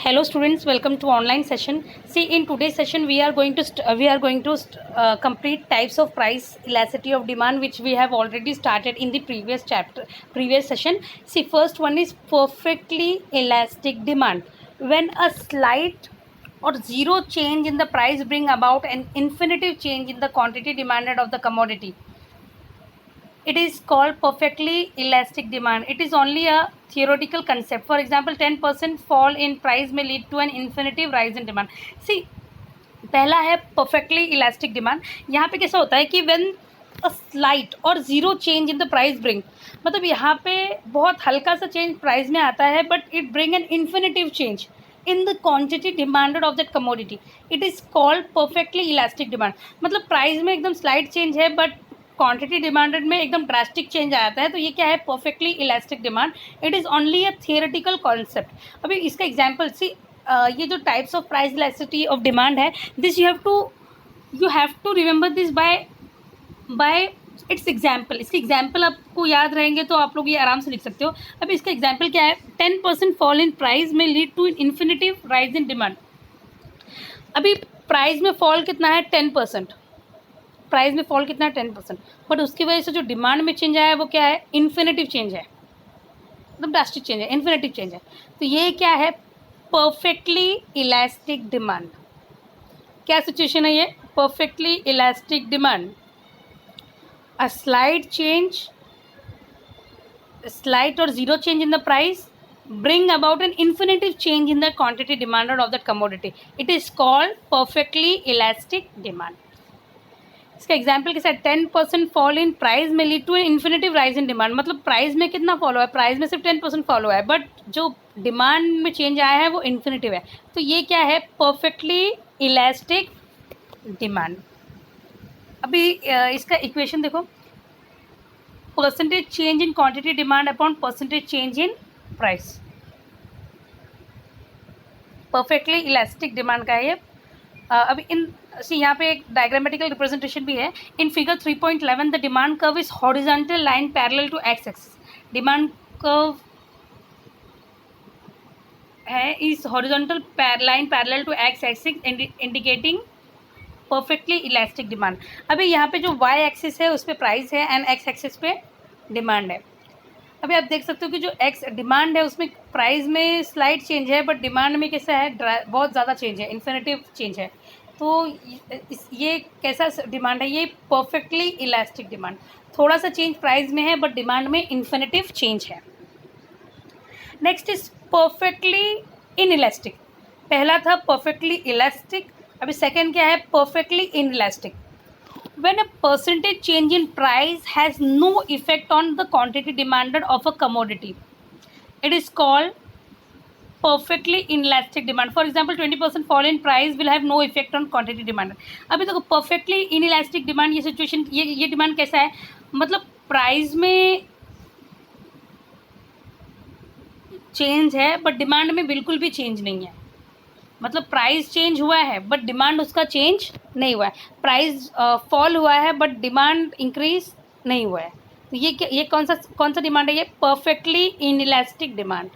Hello students, welcome to online session. See, in today's session we are going to complete types of price elasticity of demand, which we have already started in the previous session. See, first one is perfectly elastic demand. When a slight or zero change in the price bring about an infinitive change in the quantity demanded of the commodity. It is called perfectly elastic demand. It is only a theoretical concept. For example, 10% fall in price may lead to an infinitive rise in demand. See, पहला है perfectly elastic demand. यहाँ पे कैसा होता है कि when a slight और zero change in the price bring, मतलब यहाँ पे बहुत हल्का सा चेंज प्राइस में आता है, but it bring an infinitive change in the quantity demanded of that commodity. It is called perfectly elastic demand. मतलब प्राइस में एकदम स्लाइट चेंज है, बट क्वांटिटी डिमांडेड में एकदम ड्रास्टिक चेंज आता है, तो ये क्या है? Perfectly elastic demand. It is only a theoretical concept. अभी इसका एग्जांपल सी, ये जो types of price elasticity of demand है, this you have to remember this by its example. इसके एग्जाम्पल आपको याद रहेंगे तो आप लोग ये आराम से लिख सकते हो. अभी इसका एग्जाम्पल क्या है? 10% फॉल इन प्राइस में lead to infinitive rise in demand. अभी प्राइस में फॉल कितना है? 10%. प्राइस में फॉल कितना है? 10%. बट उसकी वजह से जो डिमांड में चेंज आया है वो क्या है? इन्फिनिटिव चेंज है, एकदम ड्रास्टिक चेंज है, इन्फिनिटिव चेंज है. तो ये क्या है? Perfectly elastic demand. क्या सिचुएशन है ये? Perfectly elastic demand. A slight or zero change in the price bring about an infinitive change in the quantity demanded of that commodity. It is called perfectly elastic demand. इसका example कैसा है? 10% fall in price में lead to an infinitive rise in demand. मतलब price में कितना fall हुआ है? Price में सिर्फ 10% फॉल हुआ है, बट जो डिमांड में चेंज आया है वो इन्फिनिटिव है. तो ये क्या है? Perfectly elastic demand. अभी इसका इक्वेशन देखो, percentage change in quantity demand upon percentage change in price. Perfectly elastic demand का है ये. अभी यहाँ पे एक डायग्रामेटिकल रिप्रेजेंटेशन भी है. In figure 3.11 the demand curve is horizontal line parallel to X axis. Demand curve है is horizontal line parallel to X axis indicating perfectly elastic demand. अभी यहाँ पे जो वाई एक्सिस है उस पर प्राइस है एंड एक्स एक्सिस पे डिमांड है. अभी आप देख सकते हो कि जो एक्स डिमांड है उसमें प्राइस में स्लाइट चेंज है, बट डिमांड में कैसा है? बहुत ज़्यादा चेंज है, इन्फिनिटिव चेंज है. तो ये कैसा डिमांड है? ये परफेक्टली इलास्टिक डिमांड. थोड़ा सा चेंज प्राइस में है, बट डिमांड में इन्फिनिटिव चेंज है. Next is perfectly inelastic. पहला था परफेक्टली इलास्टिक, अभी सेकेंड क्या है? Perfectly inelastic. When a percentage change in price has no effect on the quantity demanded of a commodity, it is called perfectly inelastic demand. For example, 20% fall in price will have no effect on quantity demanded. अभी देखो, perfectly inelastic demand, ये situation, ये demand कैसा है? मतलब price में change है, but demand में बिल्कुल भी चेंज नहीं है. मतलब प्राइस चेंज हुआ है बट डिमांड उसका चेंज नहीं हुआ है. प्राइस फॉल हुआ है बट डिमांड इंक्रीज नहीं हुआ है. तो ये कौन सा डिमांड है? ये परफेक्टली इनइलास्टिक डिमांड.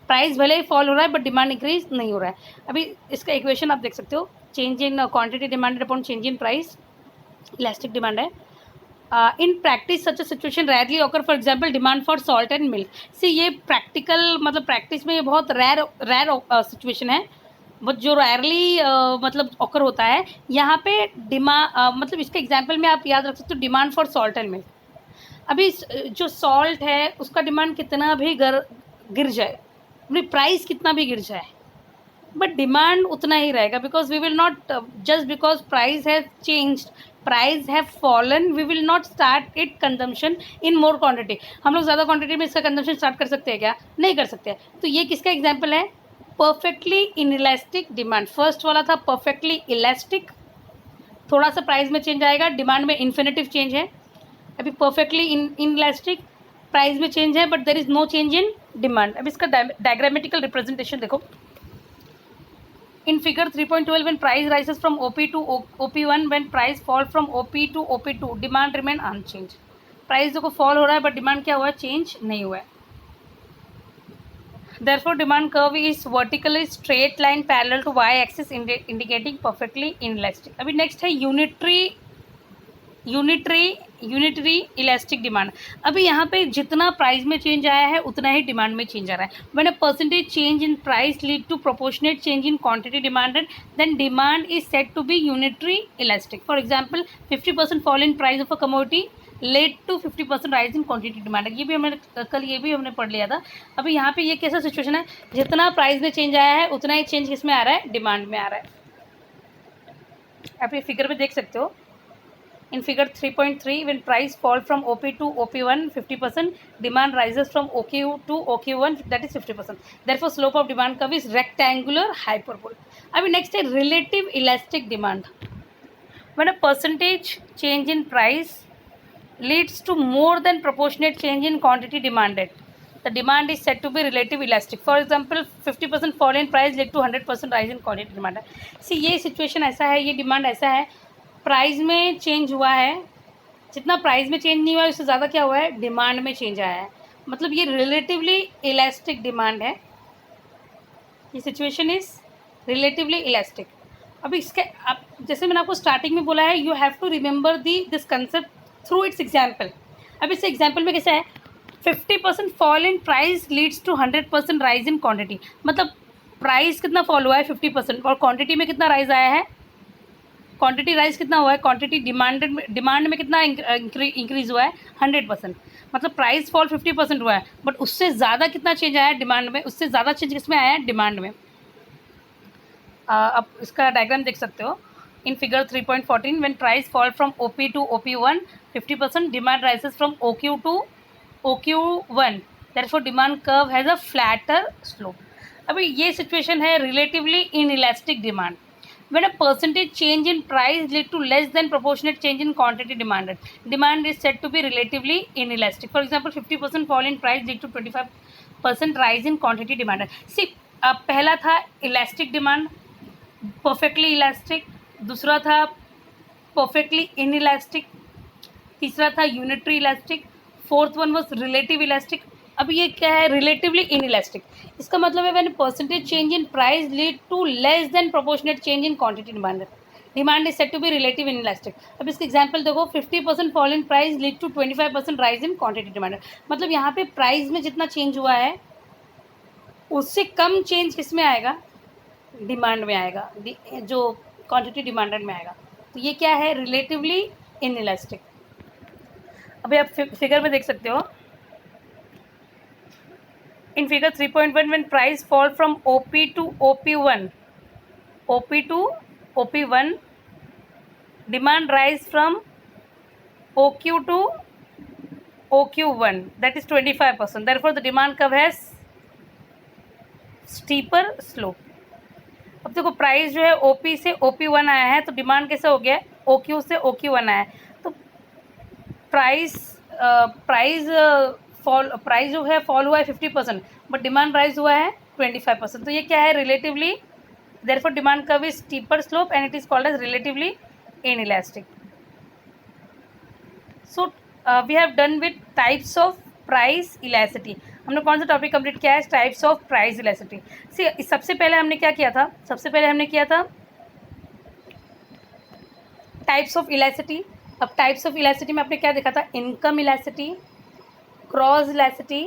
प्राइस भले ही फॉल हो रहा है बट डिमांड इंक्रीज नहीं हो रहा है. अभी इसका इक्वेशन आप देख सकते हो, change in quantity demanded upon change in price, elastic demand है. In practice such a situation rarely occur. For example, demand for salt and milk. See, ये प्रैक्टिकल मतलब प्रैक्टिस में ये बहुत रेयर सिचुएशन है, बट जो रेयरली मतलब occur होता है. यहाँ पे मतलब इसके एग्जांपल में आप याद रख सकते हो, demand for salt and milk. अभी जो सॉल्ट है उसका डिमांड कितना भी गिर जाए, प्राइस कितना भी गिर जाए, बट डिमांड उतना ही रहेगा. Because we will not just because price has changed, price have fallen, we will not start it consumption in more quantity. हम लोग ज़्यादा क्वांटिटी में इसका कंजम्पशन स्टार्ट कर सकते हैं क्या? नहीं कर सकते. तो ये किसका एग्जाम्पल है? Perfectly inelastic demand. फर्स्ट वाला था परफेक्टली इलास्टिक, थोड़ा सा प्राइस में चेंज आएगा, डिमांड में इन्फिनिटिव चेंज है. अभी परफेक्टली इनइलास्टिक, प्राइस में चेंज है but there is no change in demand. अभी इसका डायग्रामेटिकल रिप्रेजेंटेशन देखो. In figure 3.12 when price rises from OP to OP1, when price fall from OP to OP2, demand remain unchange. Price देखो fall हो रहा है but demand क्या हुआ है? चेंज नहीं हुआ है. Therefore, demand curve is vertically straight line parallel to y axis indicating perfectly inelastic. अभी next है यूनिटरी इलास्टिक डिमांड। अभी यहाँ पे जितना प्राइस में चेंज आया है उतना ही डिमांड में चेंज आ रहा है। When a percentage change in price lead to proportionate change in quantity demanded then demand is said to be unitary elastic. For example 50% fall in price of a commodity led to 50% rise in quantity demand. ये भी हमने पढ़ लिया था। अभी यहाँ पे ये कैसा सिचुएशन है, जितना प्राइस में चेंज आया है उतना ही चेंज किस में आ रहा है, डिमांड में आ रहा है। आप ये फिगर में देख सकते हो। In figure 3.3, when price fall from OP to OP1 50%, demand rises from OQ to OQ1, that is 50%. Therefore, slope of demand curve is rectangular hyperbole. अभी next है relative elastic demand. When a percentage change in price leads to more than proportionate change in quantity demanded, the demand is said to be relative elastic. For example, 50% fall in price lead to 100% rise in quantity demanded. See, ये situation ऐसा है, ये demand ऐसा है, price में change हुआ है, जितना प्राइस में चेंज नहीं हुआ है उससे ज़्यादा क्या हुआ है, डिमांड में चेंज आया है। मतलब ये रिलेटिवली इलास्टिक डिमांड है। ये सिचुएशन इज रिलेटिवली इलास्टिक। अभी इसके अब जैसे मैंने आपको स्टार्टिंग में बोला है, you have to remember this concept through its example. अब इस एग्जाम्पल में कैसा है, 50% fall in price leads to 100% rise in quantity. मतलब प्राइस कितना फॉल हुआ है 50% और क्वान्टिटी में कितना राइज आया है, क्वांटिटी राइज कितना हुआ है, क्वांटिटी डिमांड में कितना इंक्रीज हुआ है 100%। मतलब प्राइस फॉल 50% हुआ है बट उससे ज़्यादा कितना चेंज आया है डिमांड में, उससे ज़्यादा चेंज किसमें आया है, डिमांड में। अब इसका डायग्राम देख सकते हो। In figure 3.14 when price fall from OP to OP1 50%, demand rises from OQ to OQ1, therefore demand curve has a flatter slope. अभी ये सिचुएशन है relatively inelastic demand. When a percentage change in price lead to less than proportionate change in quantity demanded, demand is said to be relatively inelastic. For example, 50% fall in price lead to 25% rise in quantity demanded. See, पहला था elastic demand, perfectly elastic, दूसरा था perfectly inelastic, तीसरा था unitary elastic, fourth one was relative elastic. अब ये क्या है, रिलेटिवली इनइलास्टिक। इसका मतलब है when percentage change in price lead to less than proportionate change in quantity demanded, demand is said to be relative inelastic. अब इसका एग्जांपल देखो, 50% fall in price lead to 25% rise in quantity demanded. मतलब यहाँ पे price में जितना change हुआ है उससे कम चेंज किस में आएगा, डिमांड में आएगा, जो क्वांटिटी डिमांडेड में आएगा। तो ये क्या है, रिलेटिवली इनइलास्टिक। अभी आप फिगर में देख सकते हो। In figure 3.1, when price fall from OP to OP1, demand rise from OQ to OQ1, that is 25%. Therefore, the demand curve has steeper slope. अब देखो प्राइस जो है OP से OP1 आया है तो डिमांड कैसा हो गया है, OQ से OQ1 आया है। तो प्राइस जो है फॉल हुआ है 50% बट डिमांड राइज हुआ है 25%। तो ये क्या है, relatively, therefore demand curve is steeper slope and it is called as relatively inelastic. So we have done with types of price elasticity. हमने कौन सा टॉपिक कंप्लीट किया है, types of price elasticity. See, सबसे पहले हमने क्या किया था, टाइप्स ऑफ इलास्टिसिटी। अब टाइप्स ऑफ इलास्टिसिटी में आपने क्या देखा था, income elasticity, cross elasticity,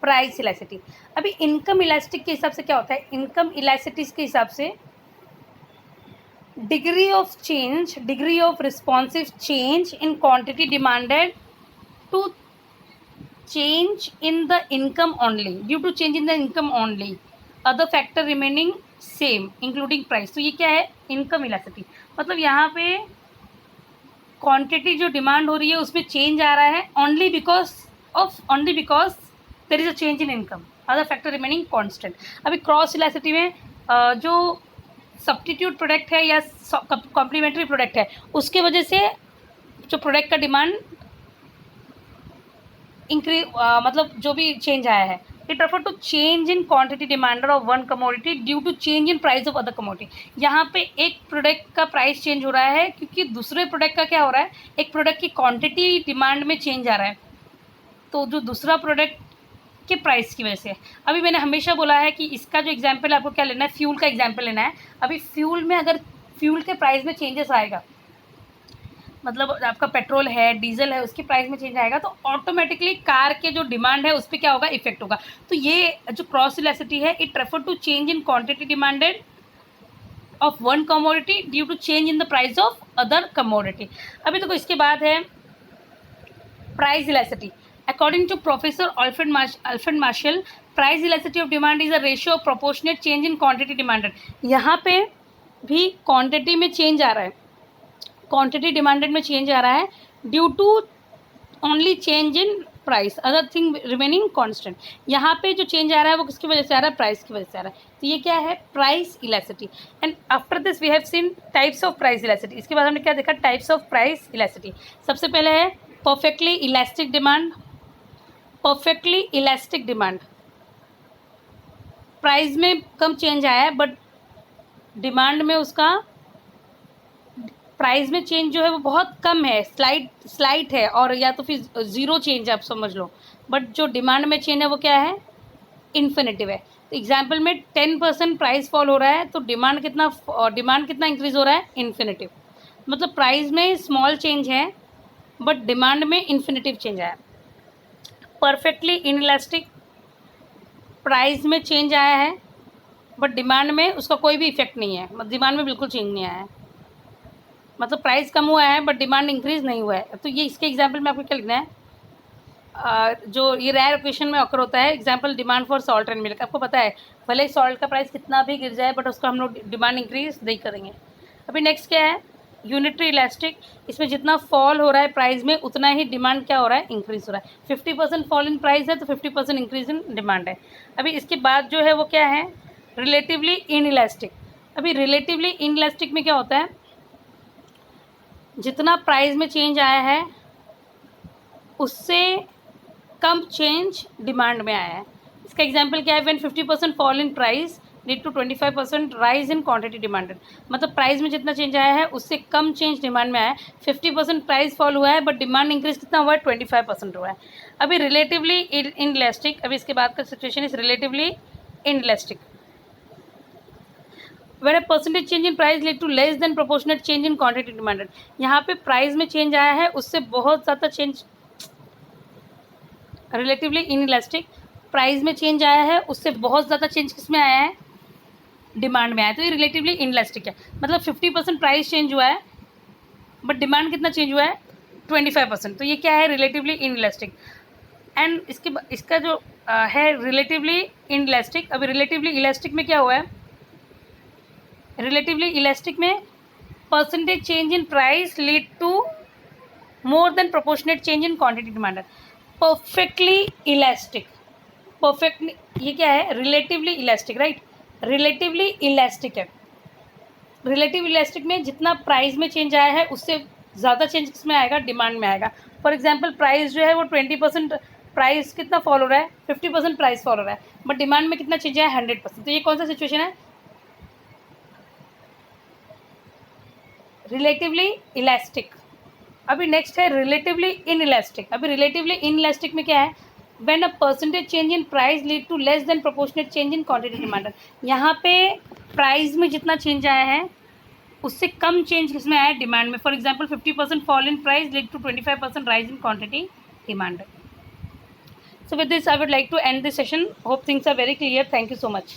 price elasticity. अभी इनकम इलास्टिक के हिसाब से क्या होता है, इनकम इलास्टिसिटी के हिसाब से degree of responsive change in quantity demanded to change in the income only, due to change in the income only, other factor remaining same including price. तो ये क्या है, इनकम इलास्टिसिटी। मतलब यहाँ पे क्वांटिटी जो डिमांड हो रही है उसमें चेंज आ रहा है only because there is a change in income, other factor remaining constant। अभी क्रॉस इलास्टिसिटी में जो सब्स्टिट्यूट प्रोडक्ट है या कॉम्प्लीमेंट्री प्रोडक्ट है उसके वजह से जो प्रोडक्ट का डिमांड मतलब जो भी चेंज आया है, it refer to change in quantity demanded of one commodity due to change in price of other commodity. यहाँ पे एक प्रोडक्ट का प्राइस चेंज हो रहा है क्योंकि दूसरे प्रोडक्ट का क्या हो रहा है, एक प्रोडक्ट की क्वांटिटी डिमांड में चेंज आ रहा है। तो जो दूसरा प्रोडक्ट के प्राइस की वजह से। अभी मैंने हमेशा बोला है कि इसका जो एग्जाम्पल आपको क्या लेना है, फ्यूल का एग्जाम्पल लेना है। अभी फ्यूल में अगर फ्यूल के प्राइस में चेंजेस आएगा, मतलब आपका पेट्रोल है, डीजल है, उसके प्राइस में चेंज आएगा तो ऑटोमेटिकली कार के जो डिमांड है उस पर क्या होगा, इफेक्ट होगा। तो ये जो क्रॉस इलास्टिसिटी है, it refer to change in quantity demanded of one commodity due to change in the price of other commodity. अभी देखो इसके बाद है price elasticity. According to professor Alfred Marshall, price elasticity of demand is a ratio of proportionate change in quantity demanded. यहाँ पे भी quantity में change आ रहा है, क्वांटिटी डिमांडेड में चेंज आ रहा है due to only change in price, other thing remaining constant. यहाँ पे जो चेंज आ रहा है वो किसकी वजह से आ रहा है, प्राइस की वजह से आ रहा है। तो ये क्या है, price elasticity. And after this we have seen types of price elasticity. इसके बाद हमने क्या देखा, टाइप्स ऑफ प्राइस इलास्टिसिटी। सबसे पहले है perfectly elastic demand. Perfectly elastic demand, price में कम चेंज आया है बट डिमांड में उसका प्राइस में चेंज जो है वो बहुत कम है, स्लाइट है, और या तो फिर ज़ीरो चेंज आप समझ लो। बट जो डिमांड में चेंज है वो क्या है, इन्फिनेटिव है। तो एग्जांपल में 10% प्राइस फॉल हो रहा है तो डिमांड कितना इंक्रीज हो रहा है, इन्फिनेटिव। मतलब प्राइस में स्मॉल चेंज है बट डिमांड में इन्फिनेटिव चेंज आया। परफेक्टली इनइलास्टिक, प्राइस में चेंज आया है बट डिमांड में उसका कोई भी इफेक्ट नहीं है, मतलब डिमांड में बिल्कुल चेंज नहीं आया है, मतलब प्राइस कम हुआ है बट डिमांड इंक्रीज नहीं हुआ है। तो ये इसके एग्जांपल में आपको क्या लिखना है, जो ये रेयर ओकेशन में ऑकर होता है। Example demand for salt and milk, आपको पता है भले ही सॉल्ट का प्राइस कितना भी गिर जाए बट उसका हम लोग डिमांड इंक्रीज नहीं करेंगे। अभी नेक्स्ट क्या है, यूनिटरी इलास्टिक। इसमें जितना फॉल हो रहा है प्राइस में उतना ही डिमांड क्या हो रहा है, इंक्रीज हो रहा है। 50% फॉल इन प्राइस है तो 50% इंक्रीज इन डिमांड है। अभी इसके बाद जो है वो क्या है, रिलेटिवली इनइलास्टिक। अभी रिलेटिवली इनइलास्टिक में क्या होता है, जितना प्राइस में चेंज आया है उससे कम चेंज डिमांड में आया है। इसका एग्जांपल क्या है, when 50% fall in price lead to 25% rise in quantity demanded. मतलब प्राइस में जितना चेंज आया है उससे कम चेंज डिमांड में आया है। 50% प्राइस फॉल हुआ है बट डिमांड इंक्रीज कितना हुआ है, 25% हुआ है। अभी रिलेटिवली इनइलास्टिक, अभी इसके बाद का situation is relatively inelastic. When a percentage change in price lead to less than proportionate change in quantity demanded। यहाँ पे प्राइस में चेंज आया है उससे बहुत ज़्यादा चेंज, रिलेटिवली इनइलास्टिक। प्राइस में चेंज आया है उससे बहुत ज़्यादा चेंज किस में आया है, डिमांड में आया है। तो ये रिलेटिवली इनइलास्टिक है। मतलब 50% प्राइस चेंज हुआ है बट डिमांड कितना चेंज हुआ है, 25%। तो ये क्या है, रिलेटिवली इनइलास्टिक। एंड इसका जो है रिलेटिवली इनइलास्टिक। अभी रिलेटिवली इलास्टिक में क्या हुआ है, रिलेटिवली इलास्टिक में percentage change in price lead to more than proportionate change in quantity demanded. Perfectly elastic, perfectly ये क्या है, relatively elastic, right. Relatively elastic है। रिलेटिव इलास्टिक में जितना प्राइस में चेंज आया है उससे ज़्यादा चेंज किस में आएगा, डिमांड में आएगा। फॉर एग्जांपल प्राइस जो है वो 20% प्राइस कितना फॉल हो रहा है, 50% प्राइस फॉल हो रहा है बट डिमांड में कितना चेंज आया, 100%। तो ये कौन सा सिचुएशन है, रिलेटिवली इलास्टिक। अभी नेक्स्ट है रिलेटिवली इनइलास्टिक। अभी रिलेटिवली इनइलास्टिक में क्या है, when a percentage change in price lead to less than proportionate change in quantity demanded. यहाँ पे प्राइस में जितना चेंज आया है उससे कम चेंज किसमें आया है, डिमांड में। For example 50% fall in price lead to 25% rise in quantity demanded. So with this I would like to end this session. Hope things are very clear. Thank you so much.